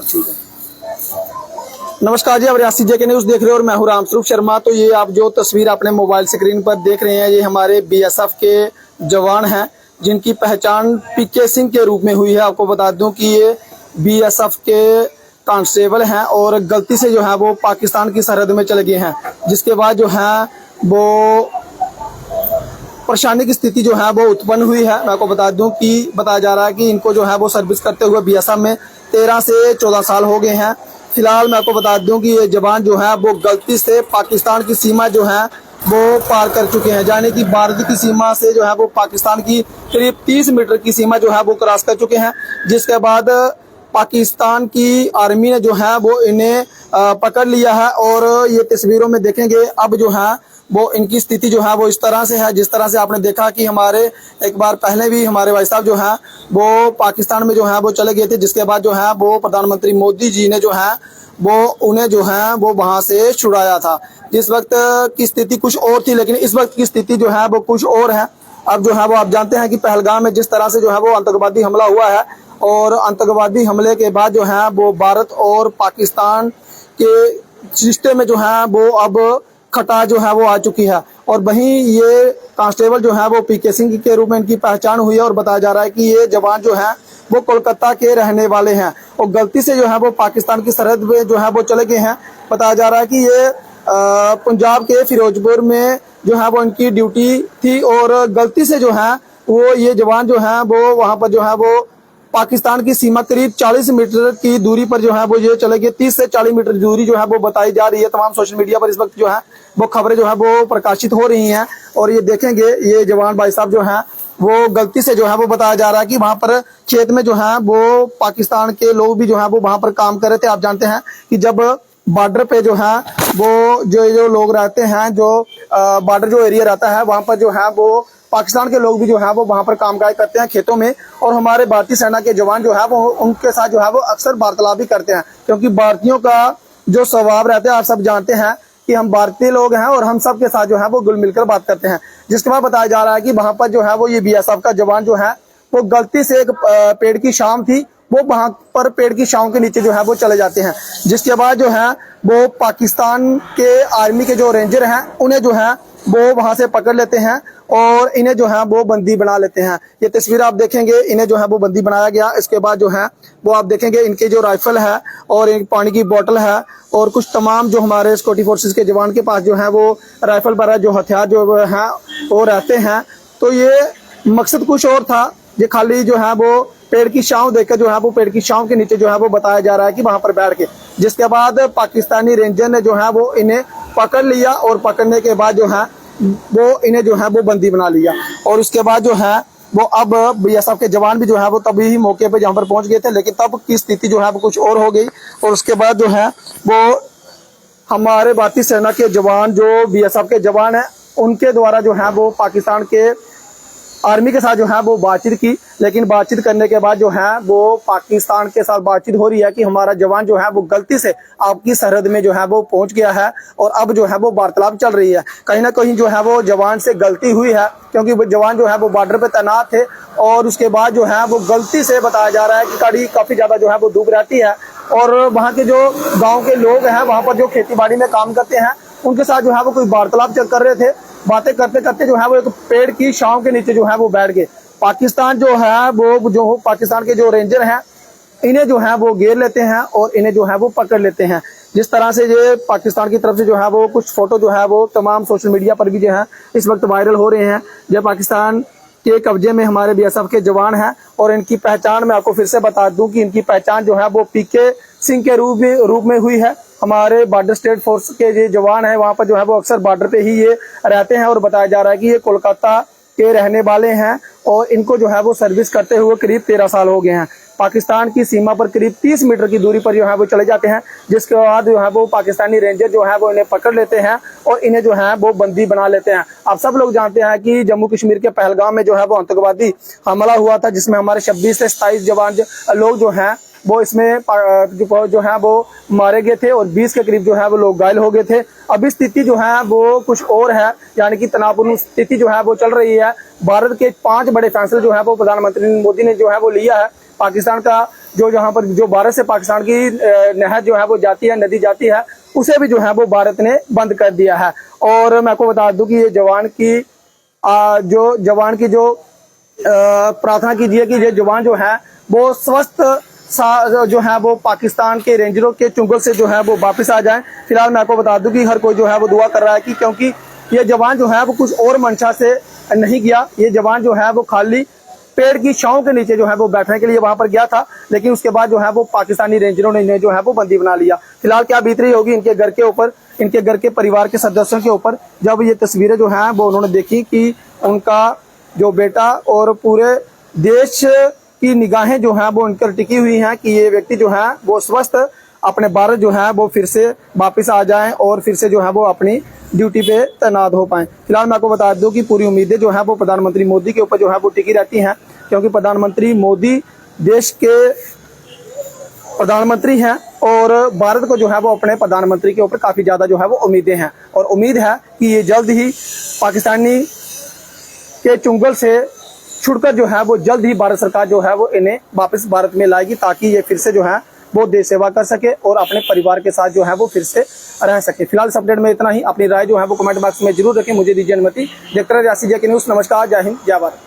ठीक है। नमस्कार जी, आप रियासी जेके न्यूज देख रहे हो और मैं हूं रामस्वरूप शर्मा। तो ये आप जो तस्वीर अपने मोबाइल स्क्रीन पर देख रहे हैं, ये हमारे बीएसएफ के जवान हैं जिनकी पहचान पीके सिंह के रूप में हुई है। आपको बता दूं कि ये बीएसएफ के कांस्टेबल हैं और गलती से जो है वो पाकिस्तान की सरहद में चले गए हैं, जिसके बाद जो है वो परेशानी की स्थिति जो है वो उत्पन्न हुई है। मैं आपको बता दूं कि बताया जा रहा है कि इनको जो है वो सर्विस करते हुए बीएसएफ में 13 से 14 साल हो गए हैं। फिलहाल मैं आपको बता दूं कि ये जवान जो है वो गलती से पाकिस्तान की सीमा जो है वो पार कर चुके हैं, यानी कि भारत की सीमा से जो है वो पाकिस्तान की करीब 30 मीटर की सीमा जो है वो क्रॉस कर चुके हैं। जिसके बाद पाकिस्तान की आर्मी ने जो है वो इन्हें पकड़ लिया है और ये तस्वीरों में देखेंगे अब जो है वो इनकी स्थिति जो है वो इस तरह से है, जिस तरह से आपने देखा कि हमारे एक बार पहले भी हमारे भाई साहब जो है वो पाकिस्तान में जो है वो चले गए थे, जिसके बाद जो है वो प्रधानमंत्री मोदी जी ने जो है वो उन्हें जो है वो वहां से छुड़ाया था। जिस वक्त की स्थिति कुछ और थी, लेकिन इस वक्त की स्थिति जो है वो कुछ और है। अब जो है वो आप जानते हैं कि पहलगाम में जिस तरह से जो है वो आतंकवादी हमला हुआ है और आतंकवादी हमले के बाद जो है वो भारत और पाकिस्तान के रिश्ते में जो है वो अब खटा जो है वो आ चुकी है। और वहीं ये कांस्टेबल जो है वो पीके सिंह के रूप में इनकी पहचान हुई है और बताया जा रहा है कि ये जवान जो है वो कोलकाता के रहने वाले हैं और गलती से जो है वो पाकिस्तान की सरहद में जो है वो चले गए हैं। बताया जा रहा है कि ये पंजाब के फिरोजपुर में जो है वो इनकी ड्यूटी थी और गलती से जो है वो ये जवान जो है वो वहां पर जो है वो पाकिस्तान की सीमा करीब 40 मीटर की दूरी पर जो है वो ये चले गए। 30 से 40 मीटर दूरी जो है वो बताई जा रही है। तमाम सोशल मीडिया पर इस वक्त जो है वो खबरें जो है वो प्रकाशित हो रही हैं और ये देखेंगे ये जवान भाई साहब जो है वो गलती से जो है वो बताया जा रहा है कि वहां पर खेत में जो है वो पाकिस्तान के लोग भी जो है वो वहां पर काम कर रहे थे। आप जानते हैं कि जब बॉर्डर पे जो है वो जो लोग रहते हैं, जो बॉर्डर जो एरिया रहता है वहां पर जो है वो पाकिस्तान के लोग भी जो है वो वहां पर कामकाज करते हैं खेतों में और हमारे भारतीय सेना के जवान जो है वो उनके साथ जो है वो अक्सर वार्तालाप भी करते हैं, क्योंकि भारतीयों का जो स्वभाव रहता है आप सब जानते हैं कि हम भारतीय लोग हैं और हम सब के साथ जो है वो घुल मिलकर बात करते हैं। जिसके बाद बताया जा रहा है कि वहां पर जो है वो ये बीएसएफ का जवान जो है वो गलती से एक पेड़ की छांव थी, वो वहां पर पेड़ की छांव के नीचे जो है वो चले जाते हैं। जिसके बाद जो है वो पाकिस्तान के आर्मी के जो रेंजर हैं उन्हें जो है वो वहां से पकड़ लेते हैं और इन्हें जो है वो बंदी बना लेते हैं। ये तस्वीर आप देखेंगे, इन्हें जो है वो बंदी बनाया गया। इसके बाद जो है वो आप देखेंगे इनके जो राइफल है और एक पानी की बोतल है और कुछ तमाम जो हमारे सिक्योरिटी फोर्सेस के जवान के पास जो है वो राइफल वगैरह जो हथियार जो है वो रहते हैं। तो ये मकसद कुछ और था, ये खाली जो है वो पेड़ की छांव देखकर जो है वो पेड़ की छांव के नीचे जो है वो बताया जा रहा है कि वहां पर बैठ के, जिसके बाद पाकिस्तानी रेंजर ने जो है वो इन्हें पकड़ लिया और पकड़ने के बाद जो है वो इन्हें जो है वो बंदी बना लिया। और उसके बाद जो है वो अब बीएसएफ के जवान भी जो है वो तभी ही मौके पे जहां पर पहुंच गए थे, लेकिन तब की स्थिति जो है वो कुछ और हो गई। और उसके बाद जो है वो हमारे भारतीय सेना के जवान जो बीएसएफ के जवान हैं उनके द्वारा जो है वो पाकिस्तान के आर्मी के साथ जो है वो बातचीत की, लेकिन बातचीत करने के बाद जो है वो पाकिस्तान के साथ बातचीत हो रही है कि हमारा जवान जो है वो गलती से आपकी सरहद में जो है वो पहुंच गया है और अब जो है वो वार्तालाप चल रही है। कहीं ना कहीं जो है वो जवान से गलती हुई है, क्योंकि वो जवान जो है वो बॉर्डर पे तैनात थे और उसके बाद जो है वो गलती से बताया जा रहा है कि काफी ज्यादा जो है वो धूप रहती है और वहाँ के जो गाँव के लोग हैं वहाँ पर जो खेती बाड़ी में काम करते हैं उनके साथ जो है वो कोई वार्तालाप कर रहे थे। बातें करते करते जो है वो एक पेड़ की छांव के नीचे जो है वो बैठ गए। पाकिस्तान जो है वो जो पाकिस्तान के जो रेंजर हैं इन्हें जो है वो घेर लेते हैं और इन्हें जो है वो पकड़ लेते हैं। जिस तरह से ये पाकिस्तान की तरफ से जो है वो कुछ फोटो जो है वो तमाम सोशल मीडिया पर भी जो है इस वक्त वायरल हो रहे हैं। जब पाकिस्तान के कब्जे में हमारे बीएसएफ के जवान हैं और इनकी पहचान मैं आपको फिर से बता दूं कि इनकी पहचान जो है वो पीके सिंह के रूप में हुई है। हमारे बॉर्डर स्टेट फोर्स के जो जवान है वहां पर जो है वो अक्सर बॉर्डर पे ही ये रहते हैं और बताया जा रहा है कि ये कोलकाता के रहने वाले हैं और इनको जो है वो सर्विस करते हुए करीब 13 साल हो गए हैं। पाकिस्तान की सीमा पर करीब 30 मीटर की दूरी पर जो है वो चले जाते हैं, जिसके बाद जो है वो पाकिस्तानी रेंजर जो है वो इन्हें पकड़ लेते हैं और इन्हें जो है वो बंदी बना लेते हैं। आप सब लोग जानते हैं कि जम्मू कश्मीर के पहलगाम में जो है वो आतंकवादी हमला हुआ था, जिसमें हमारे 26 से 27 जवान लोग जो हैं वो इसमें जो है वो मारे गए थे और 20 के करीब जो है वो लोग घायल हो गए थे। अभी स्थिति जो है वो कुछ और है, यानी कि तनावपूर्ण स्थिति जो है वो चल रही है। भारत के 5 बड़े फैसले जो है वो प्रधानमंत्री मोदी ने जो है वो लिया है। पाकिस्तान का जो जहाँ पर जो भारत से पाकिस्तान की नहर जो है वो जाती है, नदी जाती है, उसे भी जो है वो भारत ने बंद कर दिया है। और मैं आपको बता दूं कि ये जवान की प्रार्थना कीजिए कि ये जवान जो है वो स्वस्थ जो है वो पाकिस्तान के रेंजरों के चुंगल से जो है वो वापस आ जाएं। फिलहाल मैं आपको बता दूं कि हर कोई जो है वो दुआ कर रहा है कि क्योंकि ये जवान जो है वो कुछ और मंशा से नहीं गया। ये जवान जो है वो खाली पेड़ की छांव के नीचे जो है वो बैठने के लिए वहां पर गया था, लेकिन उसके बाद जो है वो पाकिस्तानी रेंजरों ने इन्हें जो है वो बंदी बना लिया। फिलहाल क्या बीत रही होगी इनके घर के ऊपर, इनके घर के परिवार के सदस्यों के ऊपर, जब ये तस्वीरें जो है वो उन्होंने देखी कि उनका जो बेटा और पूरे देश की निगाहें जो है वो उन पर टिकी हुई हैं कि ये व्यक्ति जो है वो स्वस्थ अपने भारत जो है वो फिर से वापस आ जाएं और फिर से जो है वो अपनी ड्यूटी पे तैनात हो पाएं। फिलहाल मैं आपको बता दूं कि पूरी उम्मीदें जो है वो प्रधानमंत्री मोदी के ऊपर जो है वो टिकी रहती हैं, क्योंकि प्रधानमंत्री मोदी देश के प्रधानमंत्री हैं और भारत को जो है वो अपने प्रधानमंत्री के ऊपर काफी ज्यादा जो है वो उम्मीदें हैं। और उम्मीद है कि ये जल्द ही पाकिस्तानी के चुंगल से छुड़कर जो है वो जल्द ही भारत सरकार जो है वो इन्हें वापस भारत में लाएगी, ताकि ये फिर से जो है वो देश सेवा कर सके और अपने परिवार के साथ जो है वो फिर से रह सके। फिलहाल इस अपडेट में इतना ही। अपनी राय जो है वो कमेंट बॉक्स में जरूर रखें। मुझे दीजिए अनुमति। देखते रहिए रियासी जे के न्यूज़। नमस्कार, जय हिंद, जय भारत।